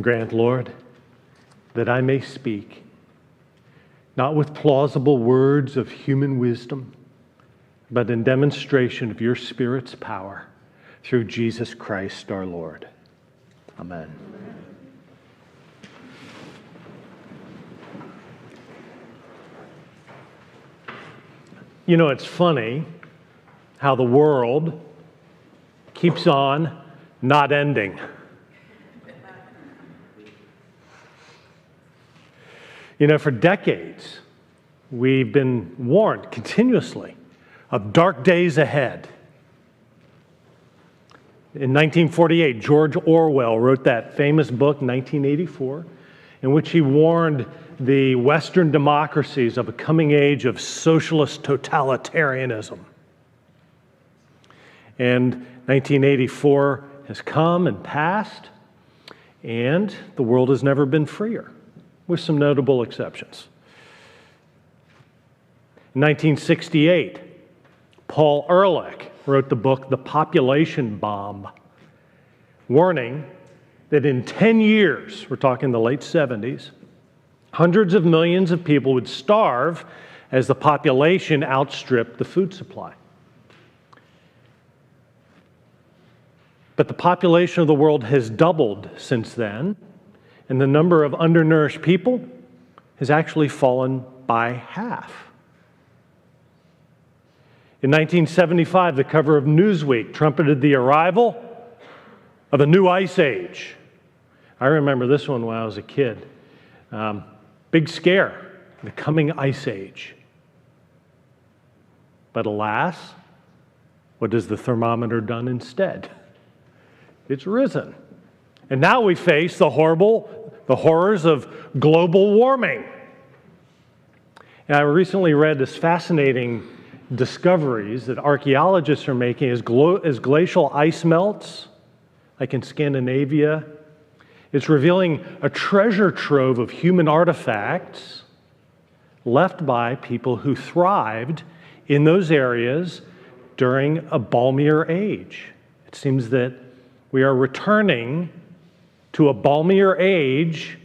Grant, Lord, that I may speak, not with plausible words of human wisdom, but in demonstration of your Spirit's power through Jesus Christ our Lord. Amen. You know, it's funny how the world keeps on not ending. You know, for decades, we've been warned continuously of dark days ahead. In 1948, George Orwell wrote that famous book, 1984, in which he warned the Western democracies of a coming age of socialist totalitarianism. And 1984 has come and passed, and the world has never been freer, with some notable exceptions. In 1968, Paul Ehrlich wrote the book, The Population Bomb, warning that in 10 years, we're talking the late 70s, hundreds of millions of people would starve as the population outstripped the food supply. But the population of the world has doubled since then, and the number of undernourished people has actually fallen by half. In 1975, the cover of Newsweek trumpeted the arrival of a new ice age. I remember this one when I was a kid. Big scare, the coming ice age. But alas, what has the thermometer done instead? It's risen. And now we face the horrors of global warming. And I recently read this fascinating discoveries that archaeologists are making as glacial ice melts, like in Scandinavia. It's revealing a treasure trove of human artifacts left by people who thrived in those areas during a balmier age. It seems that we are returning to a balmier age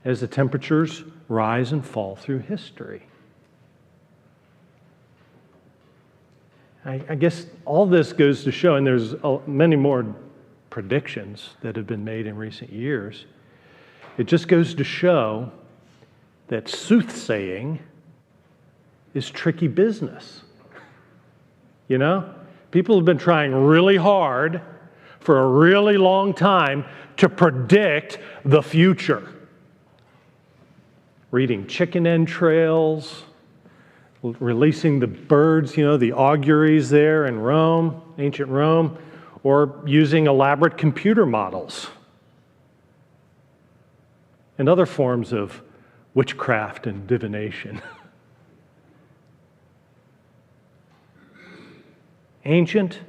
as the temperatures rise and fall through history. I guess all this goes to show, and there's many more predictions that have been made in recent years, it just goes to show that soothsaying is tricky business. You know, people have been trying really hard for a really long time to predict the future. Reading chicken entrails, releasing the birds, you know, the auguries there in Rome, ancient Rome, or using elaborate computer models and other forms of witchcraft and divination. Ancient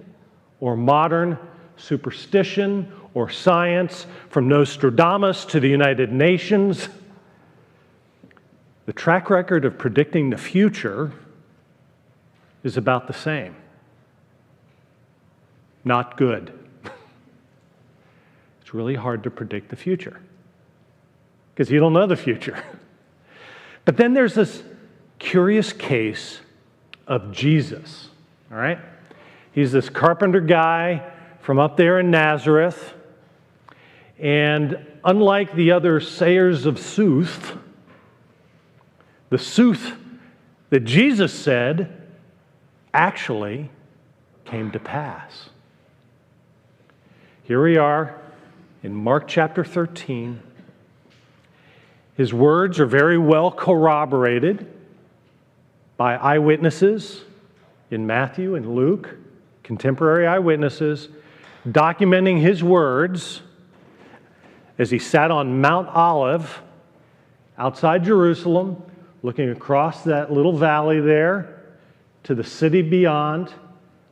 or modern superstition or science, from Nostradamus to the United Nations, the track record of predicting the future is about the same. Not good. It's really hard to predict the future because you don't know the future. But then there's this curious case of Jesus, all right? He's this carpenter guy from up there in Nazareth, and unlike the other sayers of sooth, the sooth that Jesus said actually came to pass. Here we are in Mark chapter 13. His words are very well corroborated by eyewitnesses in Matthew and Luke, contemporary eyewitnesses, documenting his words as he sat on Mount Olive outside Jerusalem, looking across that little valley there to the city beyond,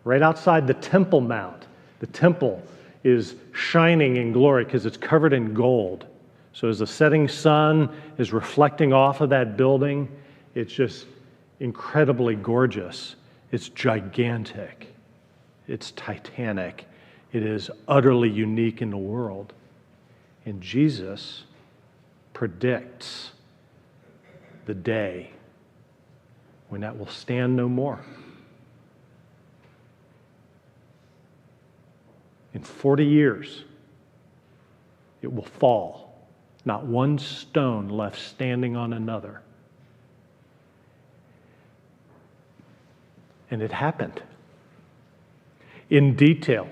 right outside the Temple Mount. The temple is shining in glory because it's covered in gold. So as the setting sun is reflecting off of that building, it's just incredibly gorgeous. It's gigantic. It's titanic. It is utterly unique in the world. And Jesus predicts the day when that will stand no more. In 40 years, it will fall, not one stone left standing on another. And it happened in detail.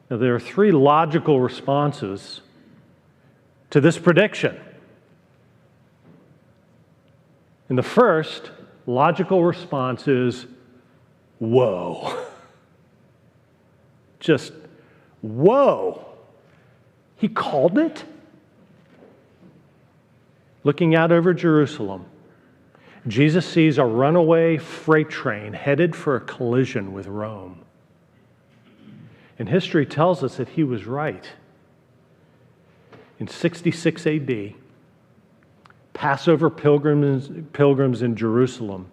Now, there are three logical responses to this prediction. And the first logical response is, whoa. Just, whoa. He called it? Looking out over Jerusalem, Jesus sees a runaway freight train headed for a collision with Rome. And history tells us that he was right. In 66 AD, Passover pilgrims in Jerusalem,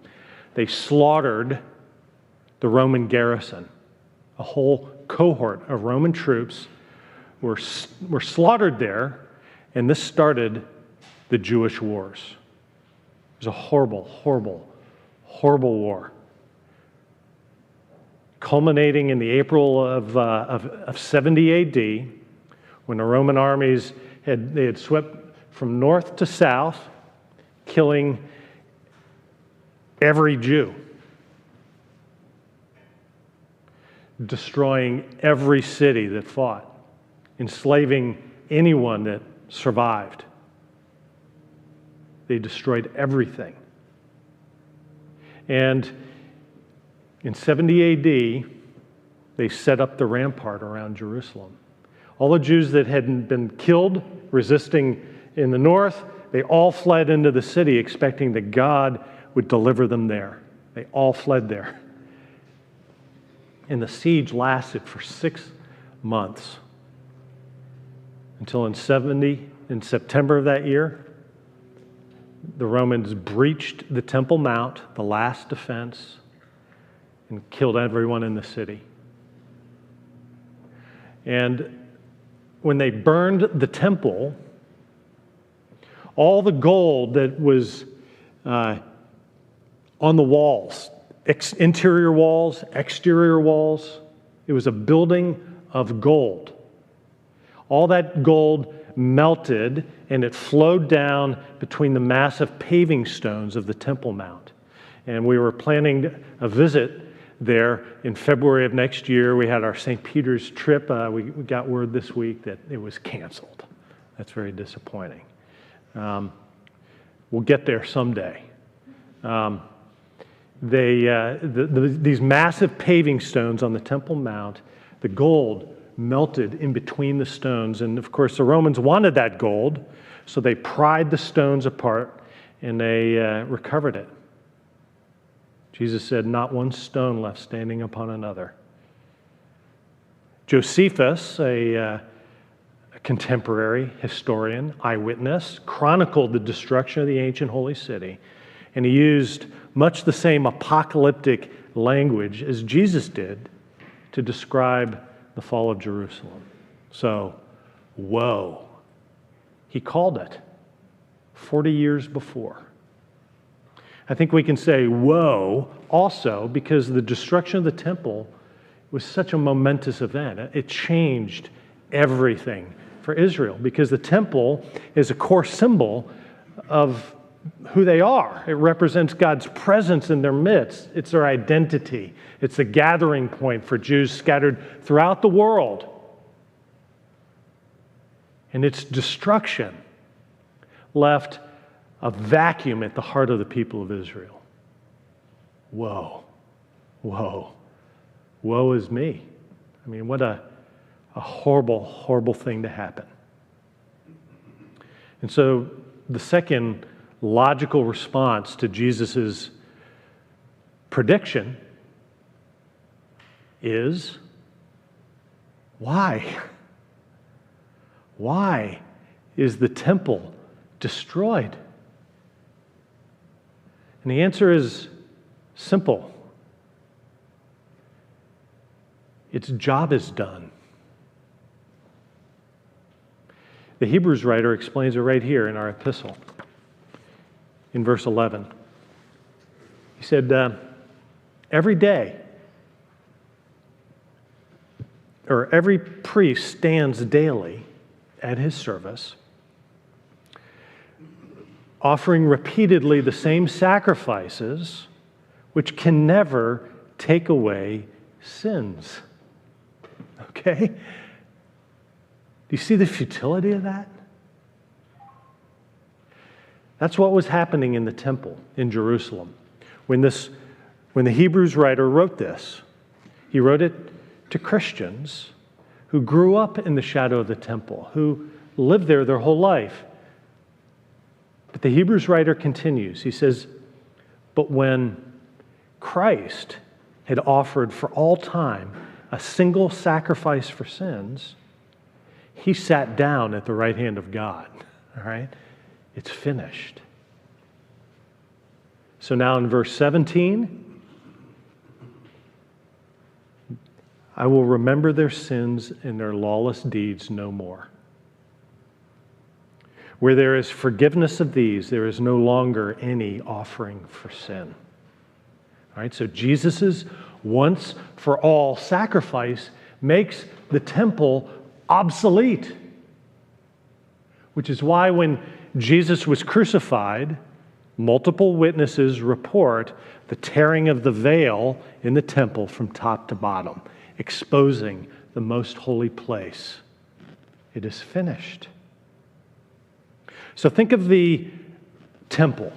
they slaughtered the Roman garrison. A whole cohort of Roman troops were slaughtered there, and this started the Jewish wars. It was a horrible, horrible, horrible war, culminating in the April of 70 AD, when the Roman armies had swept from north to south, killing every Jew, destroying every city that fought, enslaving anyone that survived. They destroyed everything. And in 70 AD, they set up the rampart around Jerusalem. All the Jews that had been killed resisting in the north, they all fled into the city expecting that God would deliver them there. They all fled there. And the siege lasted for 6 months until in September of that year, the Romans breached the Temple Mount, the last defense, and killed everyone in the city. And when they burned the temple, all the gold that was on the walls, interior walls, exterior walls, it was a building of gold. All that gold melted and it flowed down between the massive paving stones of the Temple Mount. And we were planning a visit there in February of next year. We had our St. Peter's trip. We got word this week that it was canceled. That's very disappointing. We'll get there someday. These massive paving stones on the Temple Mount, the gold melted in between the stones. And of course, the Romans wanted that gold, so they pried the stones apart and they recovered it. Jesus said, not one stone left standing upon another. Josephus, a contemporary historian, eyewitness, chronicled the destruction of the ancient holy city, and he used much the same apocalyptic language as Jesus did to describe the fall of Jerusalem. So, woe. He called it 40 years before. I think we can say woe also because the destruction of the temple was such a momentous event. It changed everything for Israel because the temple is a core symbol of who they are. It represents God's presence in their midst. It's their identity. It's a gathering point for Jews scattered throughout the world. And its destruction left a vacuum at the heart of the people of Israel. Woe, woe, woe is me. I mean, what a horrible, horrible thing to happen. And so the second logical response to Jesus' prediction is, why? Why is the temple destroyed? And the answer is simple. Its job is done. The Hebrews writer explains it right here in our epistle, in verse 11. He said, every day, or every priest stands daily at his service, offering repeatedly the same sacrifices, which can never take away sins. Okay? Do you see the futility of that? That's what was happening in the temple in Jerusalem. When the Hebrews writer wrote this, he wrote it to Christians who grew up in the shadow of the temple, who lived there their whole life. But the Hebrews writer continues. He says, but when Christ had offered for all time a single sacrifice for sins, he sat down at the right hand of God. All right? It's finished. So now in verse 17, I will remember their sins and their lawless deeds no more. Where there is forgiveness of these, there is no longer any offering for sin. All right, so Jesus' once for all sacrifice makes the temple obsolete, which is why when Jesus was crucified, multiple witnesses report the tearing of the veil in the temple from top to bottom, exposing the most holy place. It is finished. So think of the temple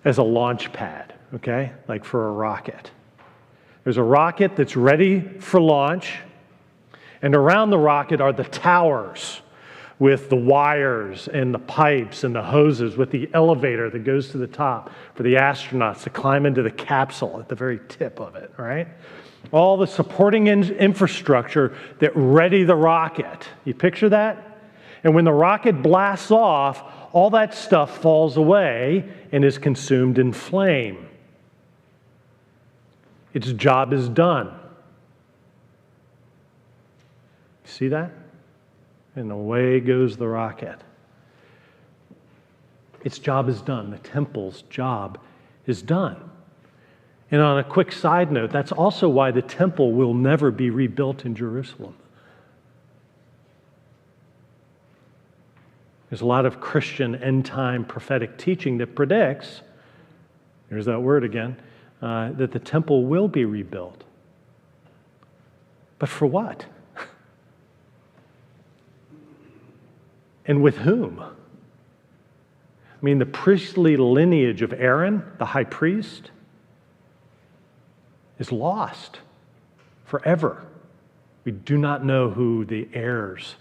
as a launch pad, okay? Like for a rocket. There's a rocket that's ready for launch, and around the rocket are the towers with the wires and the pipes and the hoses, with the elevator that goes to the top for the astronauts to climb into the capsule at the very tip of it, right? All the supporting infrastructure that ready the rocket. You picture that? And when the rocket blasts off, all that stuff falls away and is consumed in flame. Its job is done. See that? And away goes the rocket. Its job is done. The temple's job is done. And on a quick side note, that's also why the temple will never be rebuilt in Jerusalem. There's a lot of Christian end-time prophetic teaching that predicts, there's that word again, that the temple will be rebuilt. But for what? And with whom? I mean, the priestly lineage of Aaron, the high priest, is lost forever. We do not know who the heirs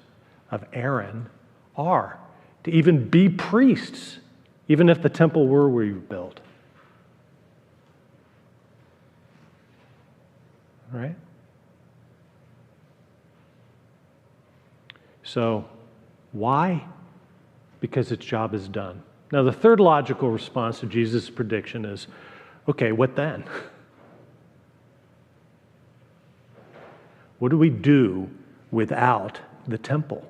of Aaron are to even be priests, even if the temple were rebuilt. All right? So, why? Because its job is done. Now, the third logical response to Jesus' prediction is, okay, what then? What do we do without the temple?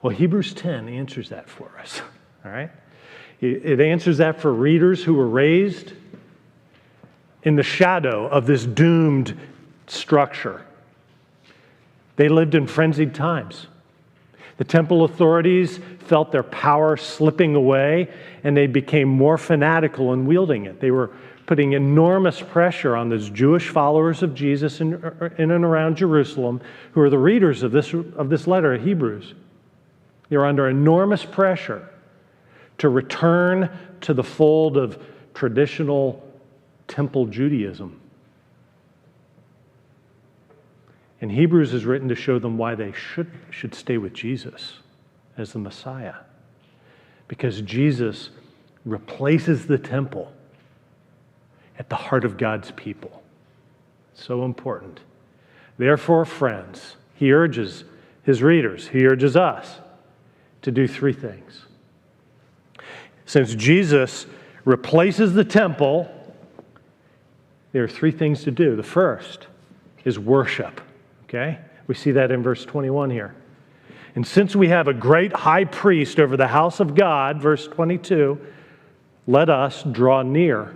Well, Hebrews 10 answers that for us, all right? It answers that for readers who were raised in the shadow of this doomed structure. They lived in frenzied times. The temple authorities felt their power slipping away, and they became more fanatical in wielding it. They were putting enormous pressure on those Jewish followers of Jesus in and around Jerusalem, who are the readers of this letter of Hebrews. They were under enormous pressure to return to the fold of traditional temple Judaism. And Hebrews is written to show them why they should stay with Jesus as the Messiah. Because Jesus replaces the temple at the heart of God's people. So important. Therefore, friends, he urges his readers, he urges us to do three things. Since Jesus replaces the temple, there are three things to do. The first is worship, okay? We see that in verse 21 here. And since we have a great high priest over the house of God, verse 22, let us draw near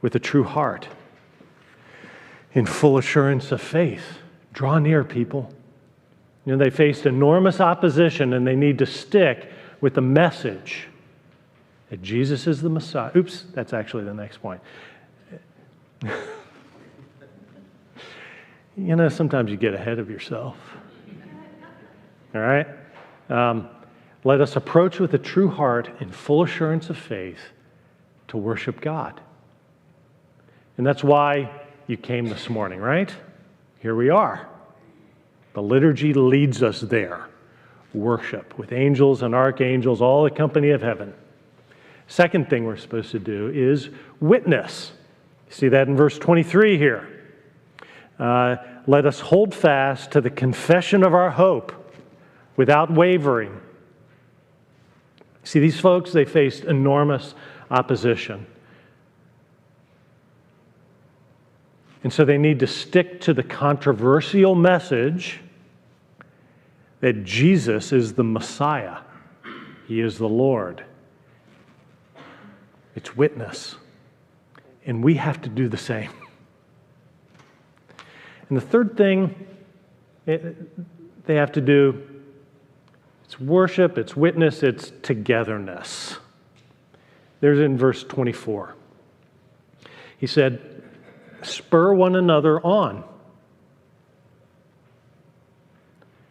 with a true heart, in full assurance of faith. Draw near, people. You know, they faced enormous opposition, and they need to stick with the message that Jesus is the Messiah. Oops, that's actually the next point. You know, sometimes you get ahead of yourself. All right? Let us approach with a true heart in full assurance of faith to worship God. And that's why you came this morning, right? Here we are. The liturgy leads us there. Worship with angels and archangels, all the company of heaven. Second thing we're supposed to do is witness. See that in verse 23 here. Let us hold fast to the confession of our hope without wavering. See, these folks, they faced enormous opposition. And so they need to stick to the controversial message that Jesus is the Messiah. He is the Lord. It's witness. And we have to do the same. And the third thing they have to do, it's worship, it's witness, it's togetherness. There's in verse 24. He said, spur one another on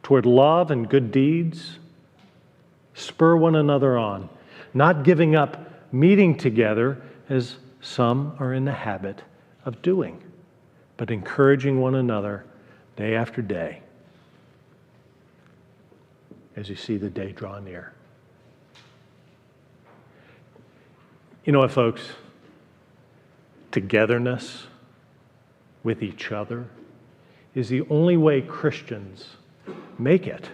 toward love and good deeds. Spur one another on. Not giving up meeting together as some are in the habit of doing, but encouraging one another day after day as you see the day draw near. You know what, folks? Togetherness with each other is the only way Christians make it.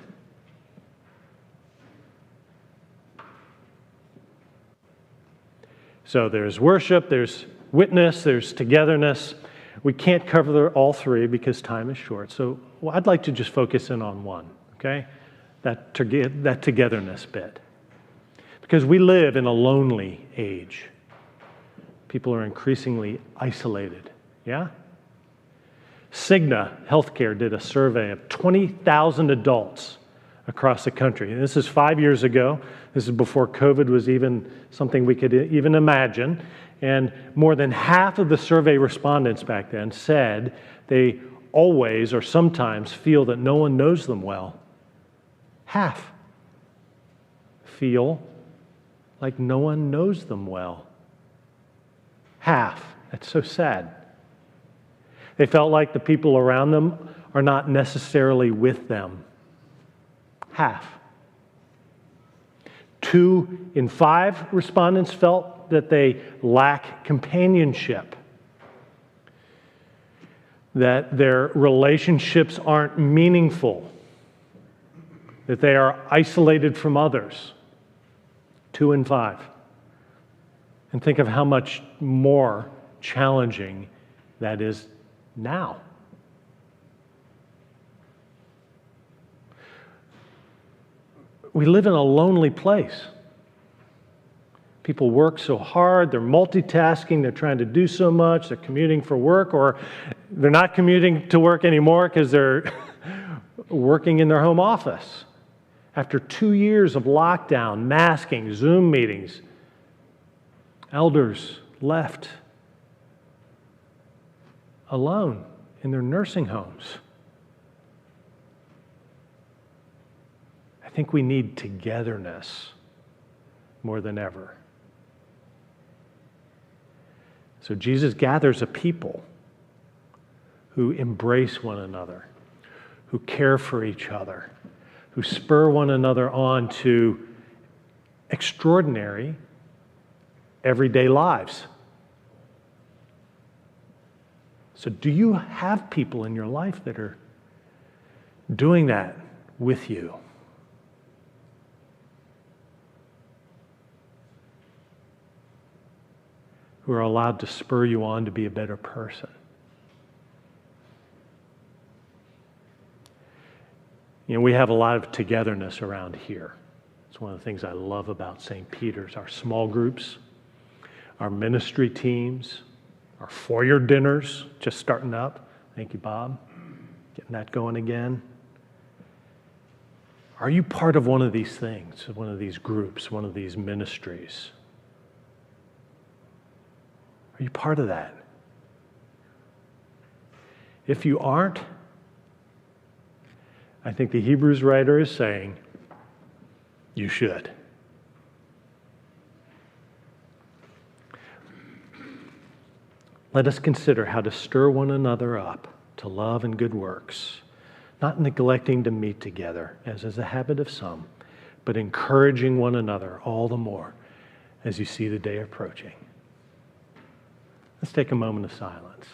So there's worship, there's witness, there's togetherness. We can't cover all three because time is short. So I'd like to just focus in on one, okay? That togetherness bit. Because we live in a lonely age. People are increasingly isolated, yeah? Cigna Healthcare did a survey of 20,000 adults across the country. And this is 5 years ago. This is before COVID was even something we could even imagine. And more than half of the survey respondents back then said they always or sometimes feel that no one knows them well. Half feel like no one knows them well. Half. That's so sad. They felt like the people around them are not necessarily with them. Half. 2 in 5 respondents felt that they lack companionship, that their relationships aren't meaningful, that they are isolated from others. 2 in 5. And think of how much more challenging that is now. We live in a lonely place. People work so hard, they're multitasking, they're trying to do so much, they're commuting for work, or they're not commuting to work anymore because they're working in their home office. After 2 years of lockdown, masking, Zoom meetings, elders left alone in their nursing homes. I think we need togetherness more than ever. So Jesus gathers a people who embrace one another, who care for each other, who spur one another on to extraordinary everyday lives. So do you have people in your life that are doing that with you? Who are allowed to spur you on to be a better person? We have a lot of togetherness around here. It's one of the things I love about St. Peter's, our small groups, our ministry teams, our foyer dinners just starting up. Thank you, Bob. Getting that going again. Are you part of one of these things, one of these groups, one of these ministries? Are you part of that? If you aren't, I think the Hebrews writer is saying, you should. Let us consider how to stir one another up to love and good works, not neglecting to meet together, as is the habit of some, but encouraging one another all the more as you see the day approaching. Let's take a moment of silence.